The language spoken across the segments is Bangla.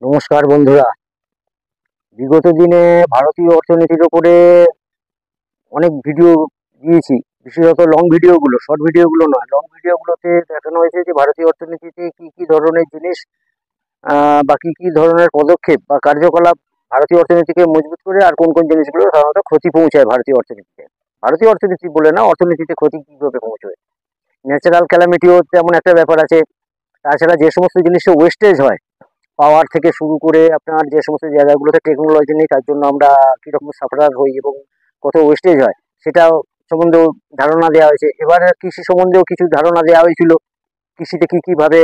নমস্কার বন্ধুরা। বিগত দিনে ভারতীয় অর্থনীতির ওপরে অনেক ভিডিও দিয়েছি, বিশেষত লং ভিডিওগুলো, শর্ট ভিডিওগুলো নয়। লং ভিডিওগুলোতে দেখানো হয়েছে যে ভারতীয় অর্থনীতিতে কি কি ধরনের জিনিস বা কি কি ধরনের পদক্ষেপ বা কার্যকলাপ ভারতীয় অর্থনীতিকে মজবুত করে, আর কোন কোন জিনিসগুলো সাধারণত ক্ষতি পৌঁছায় ভারতীয় অর্থনীতিতে। ভারতীয় অর্থনীতি বলে না, অর্থনীতিতে ক্ষতি কিভাবে পৌঁছয়। ন্যাচারাল ক্যালামিটিও তেমন একটা ব্যাপার আছে। তাছাড়া যে সমস্ত জিনিসে ওয়েস্টেজ হয়, পাওয়ার থেকে শুরু করে আপনার যে সমস্ত জায়গাগুলোতে টেকনোলজি নেই, তার জন্য আমরা কীরকম সাফারার হই এবং কত ওয়েস্টেজ হয়, সেটা সম্বন্ধেও ধারণা দেওয়া হয়েছে। এবার কৃষি সম্বন্ধেও কিছু ধারণা দেওয়া হয়েছিল, কৃষিতে কী কীভাবে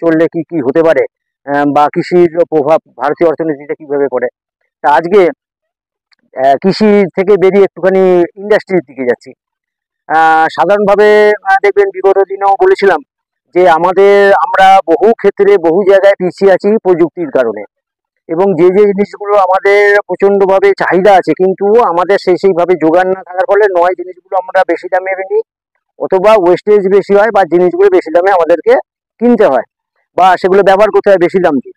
চললে কি কি হতে পারে, বা কৃষির প্রভাব ভারতীয় অর্থনীতিতে কীভাবে পড়ে। তা আজকে কৃষি থেকে বেরিয়ে একটুখানি ইন্ডাস্ট্রির দিকে যাচ্ছি। সাধারণভাবে দেখবেন বিগত দিনেও বলেছিলাম যে আমরা বহু ক্ষেত্রে বহু জায়গায় পিছিয়ে আছি প্রযুক্তির কারণে, এবং যে যে জিনিসগুলো আমাদের প্রচণ্ডভাবে চাহিদা আছে কিন্তু আমাদের সেইভাবে যোগান না থাকার ফলে নয় জিনিসগুলো আমরা বেশি দামে নিই, অথবা ওয়েস্টেজ বেশি হয়, বা জিনিসগুলো বেশি দামে আমাদেরকে কিনতে হয়, বা সেগুলো ব্যবহার করতে হয় বেশি দাম দিয়ে।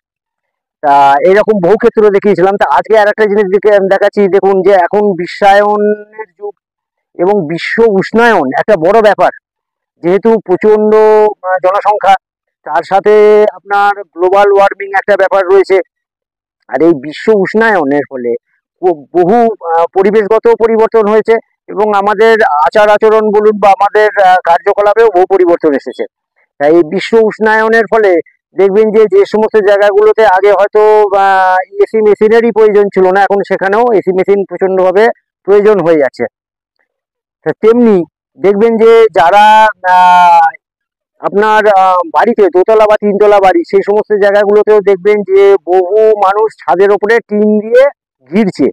তা এইরকম বহু ক্ষেত্রে দেখিয়েছিলাম। তা আজকে আর একটা জিনিস দেখাচ্ছি। দেখুন যে এখন বিশ্বায়নের যুগ এবং বিশ্ব উষ্ণায়ন একটা বড় ব্যাপার। যেহেতু প্রচণ্ড জনসংখ্যা, তার সাথে আপনার গ্লোবাল ওয়ার্মিং একটা ব্যাপার রয়েছে। আর এই বিশ্ব উষ্ণায়নের ফলে বহু পরিবেশগত পরিবর্তন হয়েছে, এবং আমাদের আচার আচরণ বলুন বা আমাদের কার্যকলাপেও বহু পরিবর্তন এসেছে। তাই এই বিশ্ব উষ্ণায়নের ফলে দেখবেন যে যে সমস্ত জায়গাগুলোতে আগে হয়তো এসি মেশিনেরই প্রয়োজন ছিল না, এখন সেখানেও এসি মেশিন প্রচণ্ডভাবে প্রয়োজন হয়ে যাচ্ছে। তেমনি দেখবেন যে যারা আপনার বাড়িতে দোতলা বা তিনতলা বাড়ি, সেই সমস্ত জায়গাগুলোতেও দেখবেন যে বহু মানুষ ছাদের ওপরে টিন দিয়ে ঘিরছে,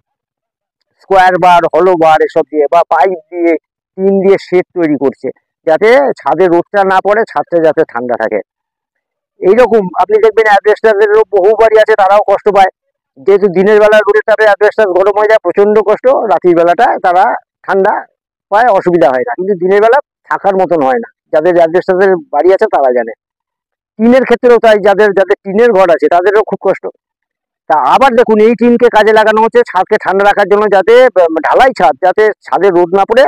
স্কোয়ার বার, হলো বার এসব দিয়ে, বা পাইপ দিয়ে, টিন দিয়ে শেড তৈরি করছে, যাতে ছাদে রোদটা না পড়ে, ছাদটা যাতে ঠান্ডা থাকে। এইরকম আপনি দেখবেন অ্যাডভেস্টারেরও বহু বাড়ি আছে, তারাও কষ্ট পায়। যেহেতু দিনের বেলা রোদের তাপে অ্যাডভেস্টার গরম হয়ে যায়, প্রচণ্ড কষ্ট। রাতের বেলাটা তারা ঠান্ডা পায়, অসুবিধা হয় না, কিন্তু দিনের বেলা থাকার মতন হয় না। যাদের অ্যাডভেস্টারের বাড়ি আছে তারা জানে। টিনের ক্ষেত্রেও তাই, যাদের যাদের টিনের ঘর আছে তাদেরও খুব কষ্ট। তা আবার দেখুন, এই টিনকে কাজে লাগানো হচ্ছে ছাদকে ঠান্ডা রাখার জন্য, যাতে ঢালাই ছাদ, যাতে ছাদে রোদ না পড়ে,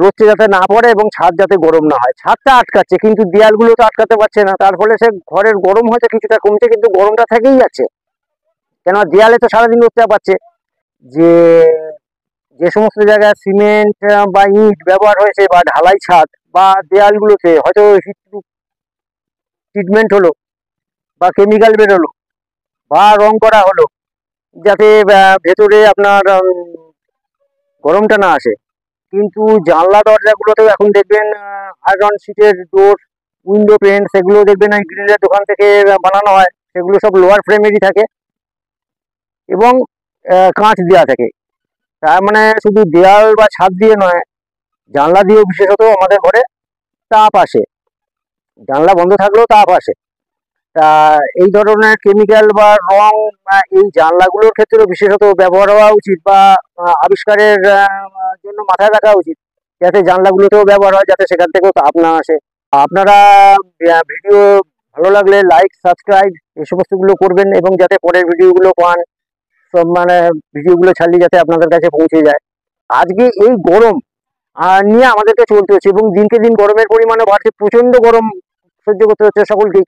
রোদটা যাতে না পড়ে, এবং ছাদ যাতে গরম না হয়। ছাদটা আটকাচ্ছে কিন্তু দেয়ালগুলো তো আটকাতে পারছে না, তার ফলে সে ঘরের গরম হয়তো কিছুটা কমছে, কিন্তু গরমটা থেকেই যাচ্ছে। কেন, দেয়ালে তো সারাদিন রোদটা পাচ্ছে। যে যে সমস্ত জায়গায় সিমেন্ট বা ইট ব্যবহার হয়েছে, বা ঢালাই ছাদ বা দেয়ালগুলোতে হয়তো হিট ট্রিটমেন্ট হলো, বা কেমিক্যাল বেরোলো, বা রং করা হলো, যাতে ভেতরে আপনার গরমটা না আসে। কিন্তু জানলা দরজাগুলোতেও এখন দেখবেন আয়রন শিটের ডোর, উইন্ডো পেন, সেগুলো দেখবেন ওই গ্রিলের দোকান থেকে বানানো হয়, সেগুলো সব লোয়ার ফ্রেমেরই থাকে এবং কাঁচ দেওয়া থাকে। তার মানে শুধু দেয়াল বা ছাদ দিয়ে নয়, জানলা দিয়েও বিশেষত আমাদের ঘরে তাপ আসে, জানলা বন্ধ থাকলেও তাপ আসে। তা এই ধরনের কেমিক্যাল বা রং এই জানলাগুলোর ক্ষেত্রেও বিশেষত ব্যবহার হওয়া উচিত, বা আবিষ্কারের জন্য মাথায় রাখা উচিত, যাতে জানলাগুলোতেও ব্যবহার হয়, যাতে সেখান থেকেও তাপ না আসে। আপনারা ভিডিও ভালো লাগলে লাইক, সাবস্ক্রাইব এই সমস্তগুলো করবেন, এবং যাতে পরের ভিডিওগুলো পান, সব মানে ভিডিওগুলো ছাড়লে যাতে আপনাদের কাছে পৌঁছে যায়। আজকে এই গরম নিয়ে আমাদেরকে চলতে হচ্ছে, এবং দিনকে দিন গরমের পরিমাণও বাড়ছে, প্রচণ্ড গরম সহ্য করতে হচ্ছে সকলকেই।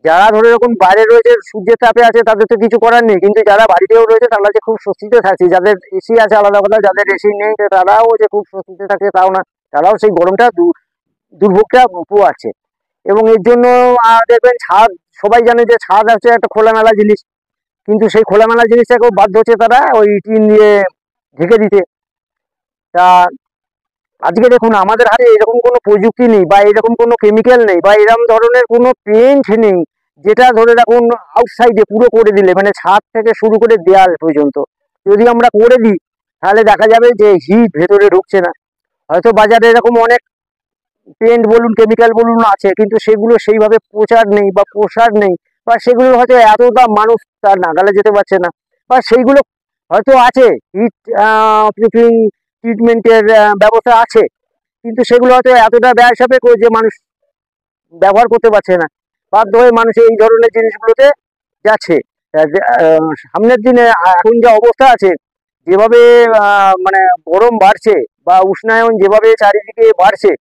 যারা ধরে এরকম বাইরে রয়েছে, সূর্যের তাপে আছে, তাদের তো কিছু করার নেই, কিন্তু যারা বাড়িতেও রয়েছে তারা যে খুব স্বস্তিতে থাকছে। যাদের এসি আছে আলাদা কথা, যাদের এসি নেই তারাও যে খুব স্বস্তিতে থাকছে তাও না, তারাও সেই গরমটা দুর্ভোগটা পোয়াচ্ছে। এবং এর জন্য দেখবেন ছাদ, সবাই জানে যে ছাদ হচ্ছে একটা খোলামেলা জিনিস, কিন্তু সেই খোলামেলা জিনিসটাকেও বাধ্য হচ্ছে তারা ওই টিন দিয়ে ঢেকে দিতে। তা আজকে দেখুন, আমাদের হাতে এরকম কোনো প্রযুক্তি নেই, বা এরকম কোনো কেমিক্যাল নেই, বা এরকম ধরনের কোনো পেন্ট নেই, যেটা ধরে রাখুন আউটসাইডে পুরো করে দিলে, মানে ছাদ থেকে শুরু করে দেয়াল পর্যন্ত যদি আমরা করে দিই, তাহলে দেখা যাবে যে হিট ভেতরে ঢুকছে না। হয়তো বাজারে এরকম অনেক পেন্ট বলুন, কেমিক্যাল বলুন আছে, কিন্তু সেগুলো সেইভাবে প্রচার নেই বা প্রসার নেই, বা সেগুলো হয়তো এতটা মানুষ তার নাগালে যেতে পারছে না, বা সেইগুলো হয়তো আছে হিট প্রুফিং ট্রিটমেন্টের ব্যবস্থা আছে, কিন্তু সেগুলো হয়তো এতটা ব্যয় সাপেক্ষ যে মানুষ ব্যবহার করতে পারছে না। বাধ্য হয়ে মানুষ এই ধরনের জিনিসগুলোতে যাচ্ছে। সামনের দিনে এখন যা অবস্থা আছে, যেভাবে মানে গরম বাড়ছে বা উষ্ণায়ন যেভাবে চারিদিকে বাড়ছে,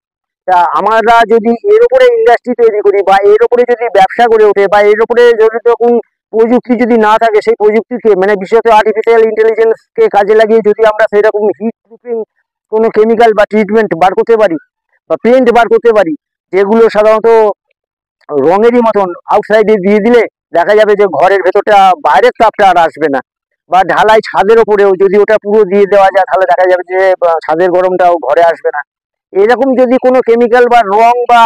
তা আমরা যদি এর উপরে ইন্ডাস্ট্রি তৈরি করি বা এর উপরে যদি ব্যবসা গড়ে ওঠে বা এর উপরে যদি তখন প্রযুক্তি যদি না থাকে, সেই প্রযুক্তিকে মানে বিশেষত আর্টিফিশিয়াল ইন্টেলিজেন্সকে কাজে লাগিয়ে যদি আমরা সেরকম হিট প্রুফিং কোনো কেমিক্যাল বা ট্রিটমেন্ট বার করতে পারি বা পেন্ট বার করতে পারি, যেগুলো সাধারণত রঙেরই মতন আউটসাইডে দিয়ে দিলে দেখা যাবে যে ঘরের ভেতরটা বাইরের তাপটা আর আসবে না, বা ঢালাই ছাদের ওপরেও যদি ওটা পুরো দিয়ে দেওয়া যায় তাহলে দেখা যাবে যে ছাদের গরমটাও ঘরে আসবে না। এরকম যদি কোনো কেমিক্যাল বা রং বা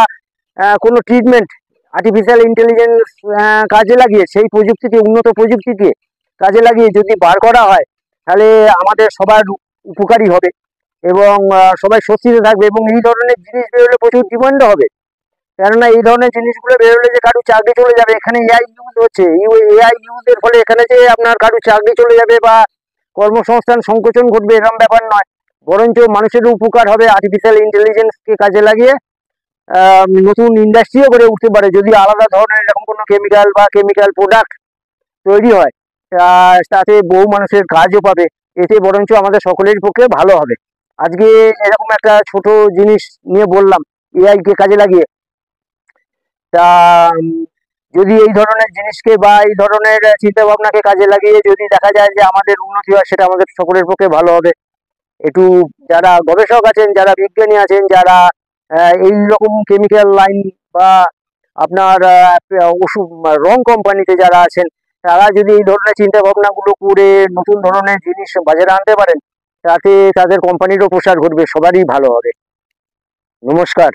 কোনো ট্রিটমেন্ট আর্টিফিশিয়াল ইন্টেলিজেন্স কাজে লাগিয়ে, সেই প্রযুক্তিকে উন্নত প্রযুক্তিকে কাজে লাগিয়ে যদি বার করা হয়, তাহলে আমাদের সবার উপকারী হবে এবং সবাই স্বস্তিতে থাকবে। এবং এই ধরনের জিনিস বেরোলে প্রচুর ডিমান্ডও হবে, কেননা এই ধরনের জিনিসগুলো বেরোলে যে কারো চাকরি চলে যাবে, এখানে এআই ইউজ হচ্ছে, এআই ইউজের ফলে এখানে যে আপনার কারো চাকরি চলে যাবে বা কর্মসংস্থান সংকোচন ঘটবে এরকম ব্যাপার নয়, বরঞ্চ মানুষের উপকার হবে আর্টিফিশিয়াল ইন্টেলিজেন্সকে কাজে লাগিয়ে। নতুন ইন্ডাস্ট্রিও গড়ে উঠতে পারে যদি আলাদা ধরনের এরকম কোনো কেমিক্যাল বা কেমিক্যাল প্রোডাক্ট তৈরি হয়, তাতে বহু মানুষের কাজও পাবে, এতে বরঞ্চ আমাদের সকলের পক্ষে ভালো হবে। আজকে এরকম একটা ছোট জিনিস নিয়ে বললাম এআই কে কাজে লাগিয়ে। তা যদি এই ধরনের জিনিসকে বা এই ধরনের চিন্তা ভাবনাকে কাজে লাগিয়ে যদি দেখা যায় যে আমাদের উন্নতি হয়, সেটা আমাদের সকলের পক্ষে ভালো হবে। একটু যারা গবেষক আছেন, যারা বিজ্ঞানী আছেন, যারা এই রকম কেমিক্যাল লাইন বা আপনার ওষুধ রং কোম্পানিতে যারা আছেন, তারা যদি এই ধরনের চিন্তা ভাবনাগুলো করে নতুন ধরনের জিনিস বাজারে আনতে পারেন, তাতে তাদের কোম্পানিরও প্রসার ঘটবে, সবারই ভালো হবে। নমস্কার।